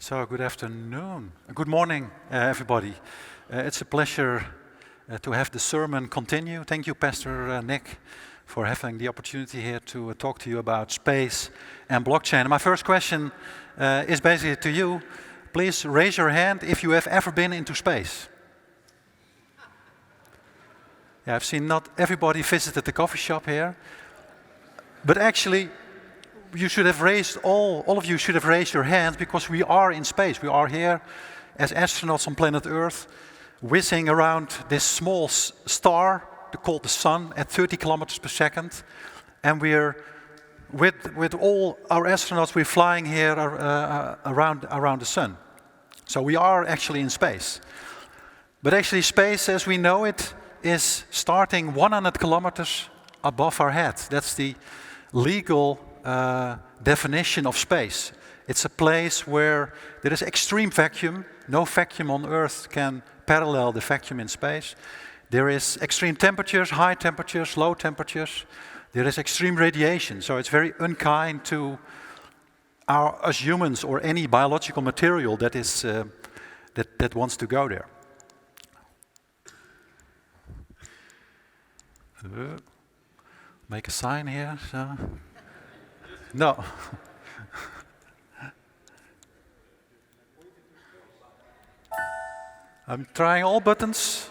So, good afternoon. Good morning, everybody. It's a pleasure to have the sermon continue. Thank you, Pastor Nick, for having the opportunity here to talk to you about space and blockchain. My first question is basically to you. Please raise your hand if you have ever been into space. Yeah, I've seen not everybody visited the coffee shop here, but actually, you should have raised, all of you should have raised your hands because we are in space. We are here as astronauts on planet Earth, whizzing around this small star called the Sun at 30 kilometers per second. And we're, with all our astronauts, we're flying here around the Sun. So we are actually in space. But actually space as we know it is starting 100 kilometers above our head. That's the legal definition of space. It's a place where there is extreme vacuum. No vacuum on Earth can parallel the vacuum in space. There is extreme temperatures, high temperatures, low temperatures. There is extreme radiation, so it's very unkind to us humans or any biological material that is that wants to go there. Make a sign here. So. No. I'm trying all buttons.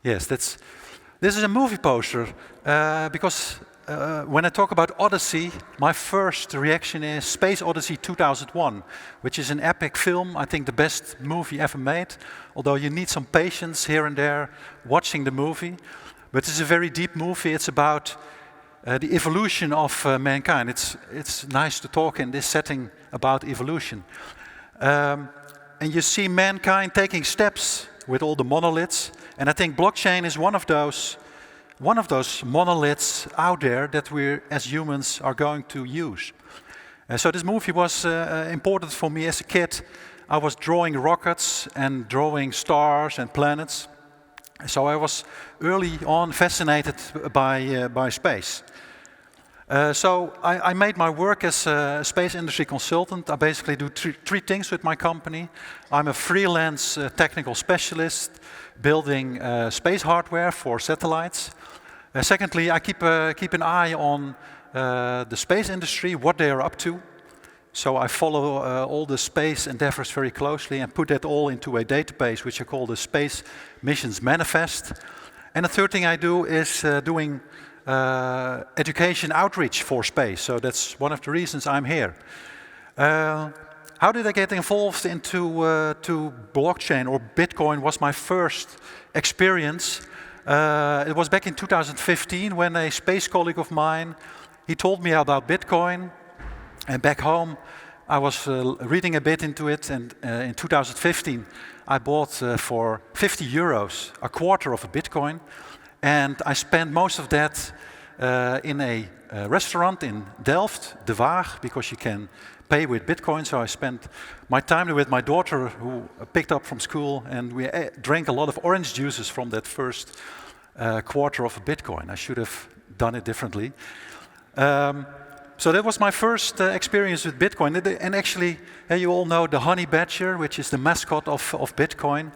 Yes, this is a movie poster because when I talk about Odyssey, my first reaction is Space Odyssey 2001, which is an epic film, I think the best movie ever made, although you need some patience here and there watching the movie. But it's a very deep movie. It's about the evolution of mankind. It's nice to talk in this setting about evolution. And you see mankind taking steps with all the monoliths. And I think blockchain is one of those monoliths out there that we as humans are going to use. So this movie was important for me as a kid. I was drawing rockets and drawing stars and planets. So I was early on fascinated by space. So I made my work as a space industry consultant. I basically do three things with my company. I'm a freelance technical specialist building space hardware for satellites. Secondly, I keep an eye on the space industry, what they are up to. So I follow all the space endeavors very closely and put that all into a database which I call the Space Missions Manifest. And the third thing I do is doing education outreach for space. So that's one of the reasons I'm here. How did I get involved into to blockchain or Bitcoin was my first experience. It was back in 2015 when a space colleague of mine, he told me about Bitcoin. And back home, I was reading a bit into it, and in 2015, I bought for 50 euros a quarter of a Bitcoin, and I spent most of that in a restaurant in Delft, De Waag, because you can pay with Bitcoin. So I spent my time with my daughter, who picked up from school, and we drank a lot of orange juices from that first quarter of a Bitcoin. I should have done it differently. So that was my first experience with Bitcoin. And actually, you all know the honey badger, which is the mascot of Bitcoin,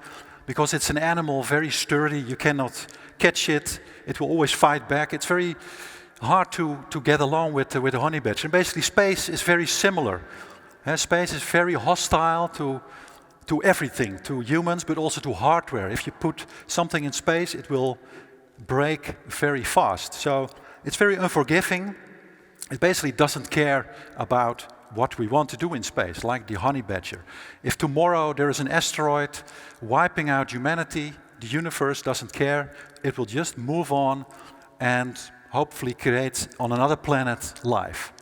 because it's an animal, very sturdy. You cannot catch it. It will always fight back. It's very hard to get along with the honey badger. And basically, space is very similar. Space is very hostile to everything, to humans, but also to hardware. If you put something in space, it will break very fast. So it's very unforgiving. It basically doesn't care about what we want to do in space, like the honey badger. If tomorrow there is an asteroid wiping out humanity, the universe doesn't care. It will just move on and hopefully create on another planet life.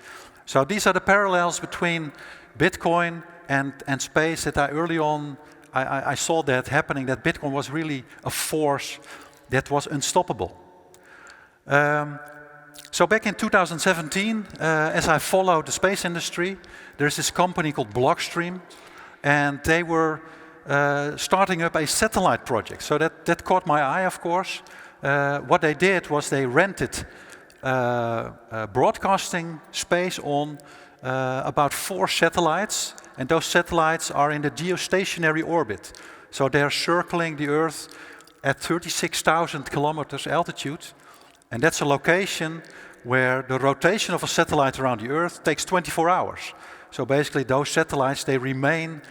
So these are the parallels between Bitcoin and space that I early on, I saw that happening, that Bitcoin was really a force that was unstoppable. So back in 2017, as I followed the space industry, there's this company called Blockstream, and they were starting up a satellite project. So that caught my eye, of course. What they did was they rented broadcasting space on about 4 satellites, and those satellites are in the geostationary orbit. So they are circling the Earth at 36,000 kilometers altitude, and that's a location where the rotation of a satellite around the Earth takes 24 hours. So basically those satellites, they remain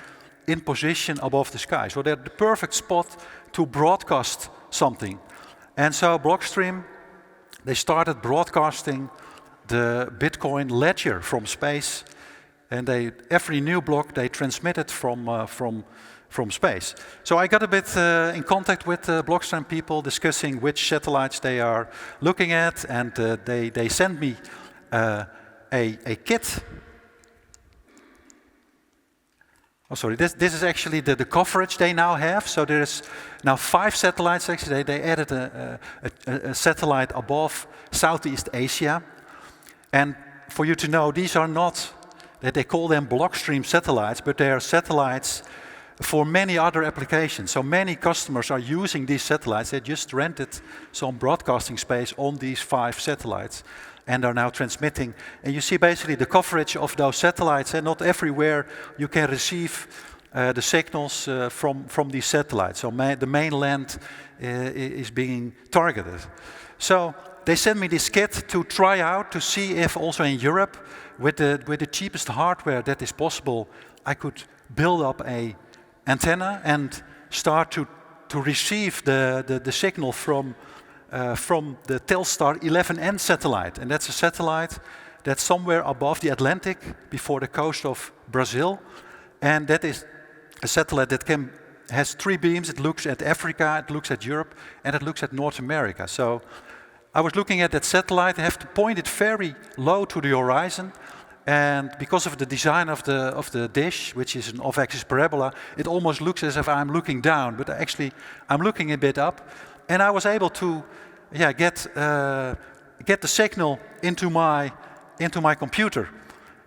in position above the sky. So they're the perfect spot to broadcast something. And so Blockstream, they started broadcasting the Bitcoin ledger from space, and every new block they transmitted from space. So I got a bit in contact with the Blockstream people, discussing which satellites they are looking at, and they sent me a kit. Oh, sorry, this is actually the coverage they now have. So there is now 5 satellites. Actually, they added a satellite above Southeast Asia. And for you to know, these are not, they call them Blockstream satellites, but they are satellites for many other applications. So many customers are using these satellites. They just rented some broadcasting space on these 5 satellites and are now transmitting. And you see basically the coverage of those satellites, and not everywhere you can receive the signals from these satellites. So the mainland is being targeted. So they sent me this kit to try out, to see if also in Europe, with the cheapest hardware that is possible, I could build up a antenna and start to receive the signal from the Telstar 11N satellite. And that's a satellite that's somewhere above the Atlantic, before the coast of Brazil. And that is a satellite that has 3 beams. It looks at Africa, it looks at Europe, and it looks at North America. So I was looking at that satellite. I have to point it very low to the horizon. And because of the design of the dish, which is an off-axis parabola, it almost looks as if I'm looking down, but actually I'm looking a bit up. And I was able to get the signal into my computer.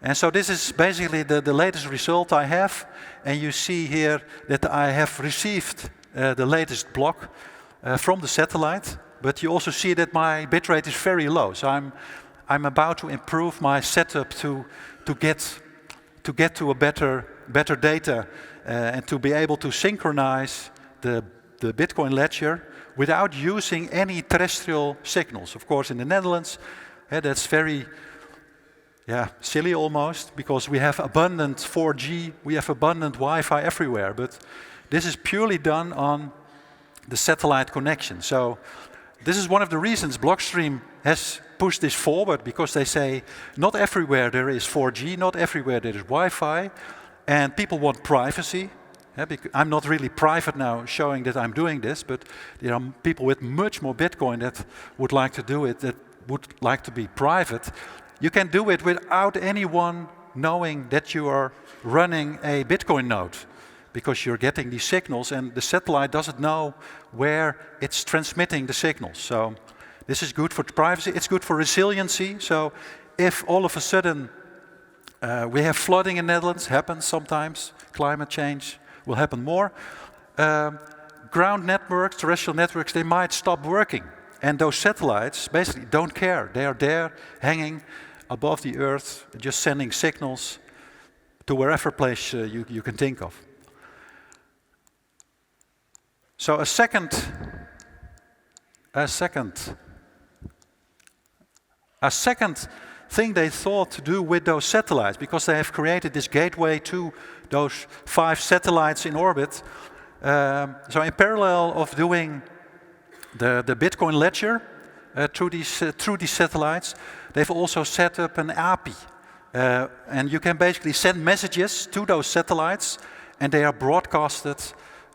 And so this is basically the latest result I have. And you see here that I have received the latest block from the satellite. But you also see that my bitrate is very low. So I'm about to improve my setup to get to a better data and to be able to synchronize the Bitcoin ledger without using any terrestrial signals. Of course, in the Netherlands, that's very silly almost, because we have abundant 4G, we have abundant Wi-Fi everywhere. But this is purely done on the satellite connection. So this is one of the reasons Blockstream has pushed this forward, because they say not everywhere there is 4G, not everywhere there is Wi-Fi, and people want privacy. I'm not really private now showing that I'm doing this, but there are people with much more Bitcoin that would like to do it, that would like to be private. You can do it without anyone knowing that you are running a Bitcoin node, because you're getting these signals and the satellite doesn't know where it's transmitting the signals. So this is good for privacy, it's good for resiliency. So if all of a sudden we have flooding in the Netherlands, happens sometimes, climate change will happen more, ground networks, terrestrial networks, they might stop working. And those satellites basically don't care. They are there hanging above the Earth, just sending signals to wherever place you can think of. So a second thing they thought to do with those satellites, because they have created this gateway to those 5 satellites in orbit. So in parallel of doing the Bitcoin ledger through these satellites, they've also set up an API. And you can basically send messages to those satellites, and they are broadcasted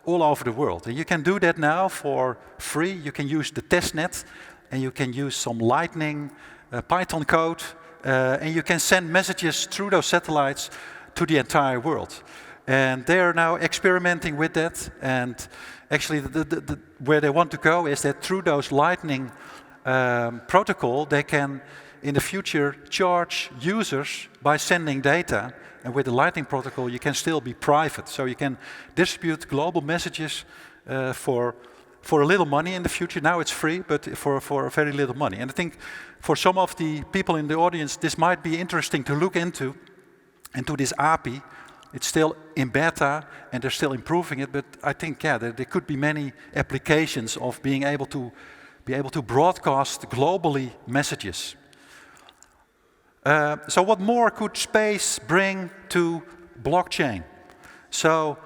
all over the world. And you can do that now for free. You can use the testnet, and you can use some Lightning Python code, and you can send messages through those satellites to the entire world. And they are now experimenting with that. And actually, where they want to go is that through those Lightning protocol, they can, in the future, charge users by sending data. And with the Lightning protocol, you can still be private. So you can distribute global messages for a little money in the future. Now it's free, but for very little money. And I think for some of the people in the audience, this might be interesting to look into. And to this API, it's still in beta and they're still improving it, but I think, yeah, there could be many applications of being able to broadcast globally messages. So what more could space bring to blockchain? So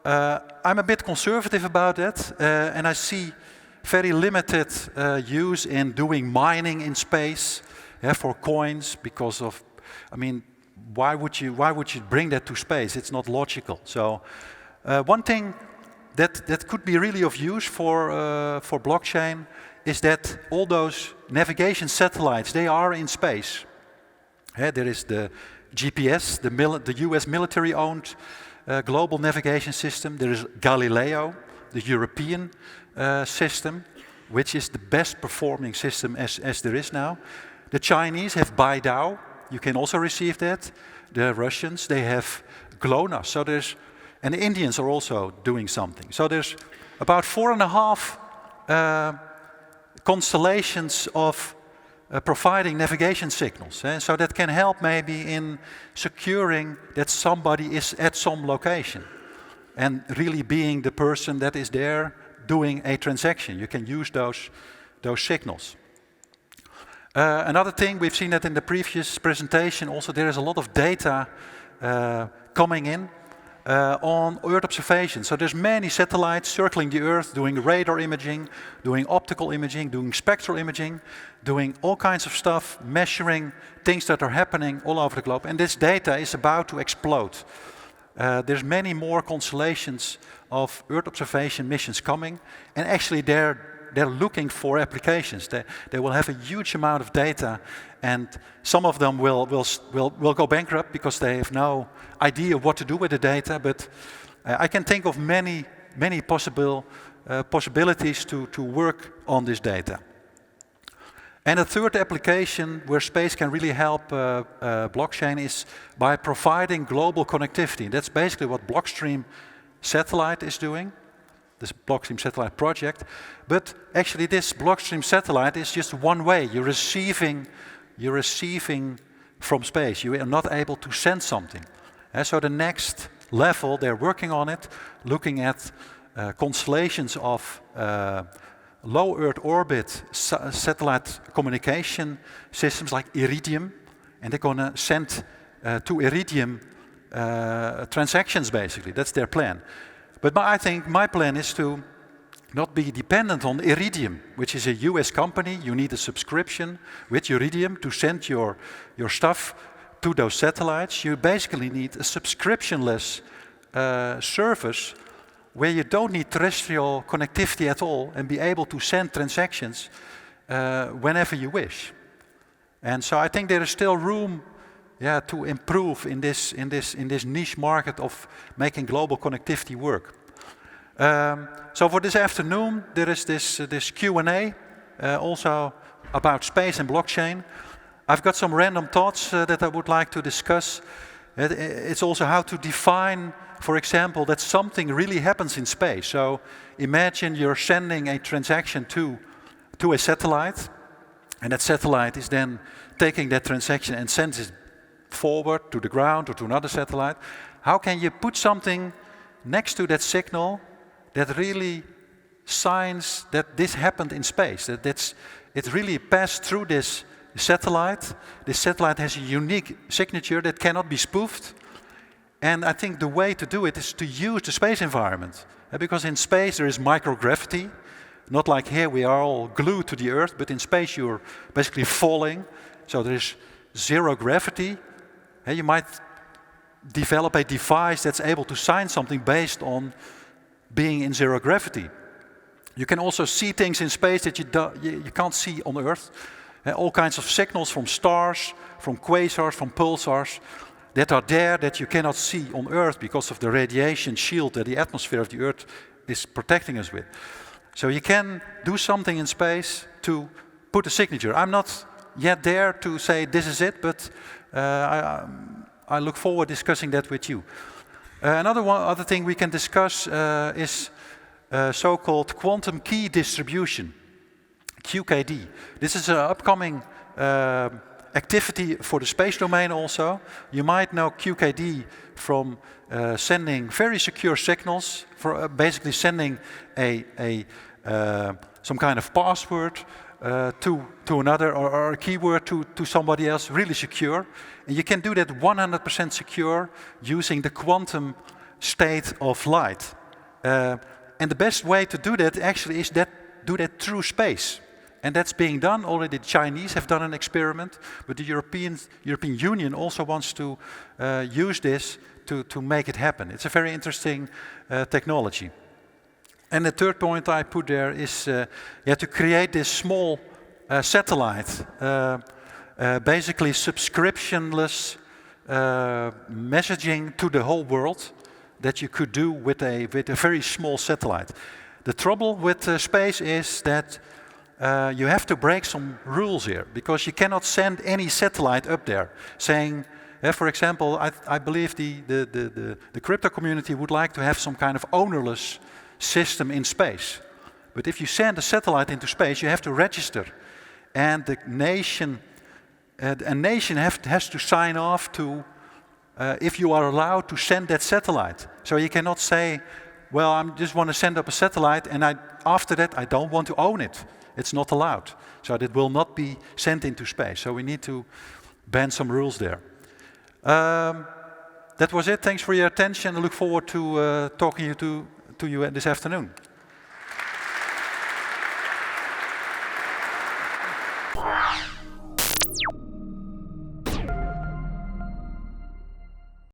I'm a bit conservative about that, and I see very limited use in doing mining in space for coins, because of, I mean, why would you bring that to space? It's not logical. So one thing that could be really of use for blockchain is that all those navigation satellites, they are in space. There is the GPS, the US military-owned global navigation system. There is Galileo, the European system, which is the best performing system as there is now. The Chinese have Baidao. You can also receive that. The Russians, they have GLONASS. So and the Indians are also doing something. So there's about 4.5 constellations of providing navigation signals. So that can help maybe in securing that somebody is at some location and really being the person that is there doing a transaction. You can use those signals. Another thing, we've seen that in the previous presentation also, there is a lot of data coming in on Earth observation. So there's many satellites circling the Earth, doing radar imaging, doing optical imaging, doing spectral imaging, doing all kinds of stuff, measuring things that are happening all over the globe. And this data is about to explode. There's many more constellations of Earth observation missions coming, and actually they're looking for applications. They will have a huge amount of data, and some of them will go bankrupt because they have no idea what to do with the data. But I can think of many possibilities to work on this data. And a third application where space can really help blockchain is by providing global connectivity. That's basically what Blockstream satellite is doing. This Blockstream satellite project, but actually this Blockstream satellite is just one way. You're receiving from space. You are not able to send something. So the next level, they're working on it, looking at constellations of low Earth orbit satellite communication systems like Iridium, and they're going to send to Iridium transactions basically. That's their plan. But I think my plan is to not be dependent on Iridium, which is a US company. You need a subscription with Iridium to send your stuff to those satellites. You basically need a subscriptionless service where you don't need terrestrial connectivity at all and be able to send transactions whenever you wish. And so I think there is still room to improve in this niche market of making global connectivity work. So for this afternoon, there is this Q&A, also about space and blockchain. I've got some random thoughts that I would like to discuss. It's also how to define, for example, that something really happens in space. So imagine you're sending a transaction to a satellite, and that satellite is then taking that transaction and sends it forward to the ground or to another satellite. How can you put something next to that signal that really signs that this happened in space, that it really passed through this satellite. This satellite has a unique signature that cannot be spoofed. And I think the way to do it is to use the space environment. Because in space there is microgravity. Not like here we are all glued to the Earth, but in space you're basically falling. So there is zero gravity. You might develop a device that's able to sign something based on being in zero gravity. You can also see things in space that you can't see on Earth. All kinds of signals from stars, from quasars, from pulsars that are there that you cannot see on Earth because of the radiation shield that the atmosphere of the Earth is protecting us with. So you can do something in space to put a signature. I'm not yet there to say this is it, but I look forward to discussing that with you. Other thing we can discuss is so-called quantum key distribution, QKD. This is an upcoming activity for the space domain also. You might know QKD from sending very secure signals, for basically sending some kind of password to another, or a keyword to somebody else, really secure. And you can do that 100% secure using the quantum state of light. And the best way to do that actually is do that through space. And that's being done already. The Chinese have done an experiment, but the European Union also wants to use this to make it happen. It's a very interesting technology. And the third point I put there is to create this small satellite, basically subscriptionless messaging to the whole world that you could do with a very small satellite. The trouble with space is that you have to break some rules here, because you cannot send any satellite up there saying, for example, I believe the crypto community would like to have some kind of ownerless system in space. But if you send a satellite into space, you have to register. And the nation, has to sign off to if you are allowed to send that satellite. So you cannot say, well, I just want to send up a satellite, and after that I don't want to own it. It's not allowed. So that will not be sent into space. So we need to ban some rules there. That was it. Thanks for your attention. I look forward to talking to you this afternoon.